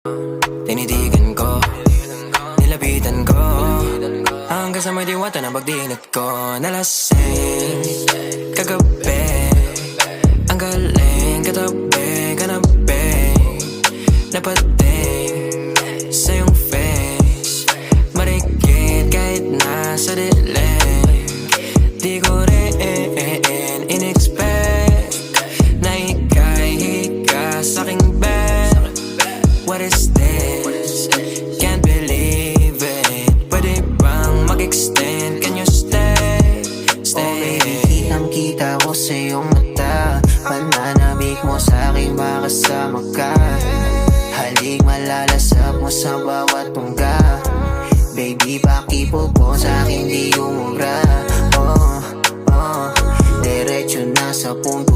Tinitigan ko, nilapitan ko, hanggang sa may diwata na pagdilat ko. Nalasing kagabi, ang galing katabi, kanabi, napating sa iyong face, marikit kahit nasa dilim. Di ko rin in-expect na ika'y hika sa'king bed. What is this? Can't believe it. Pwede bang mag-extend? Can you stay? Stay. Oh baby, kitang-kita ko sa iyong mata. Pananabik mo sa'king makasama ka. Halik malalasap mo sa bawat tungga. Baby, pakipo po sa'kin di umubra. Oh, diretso na sa punto.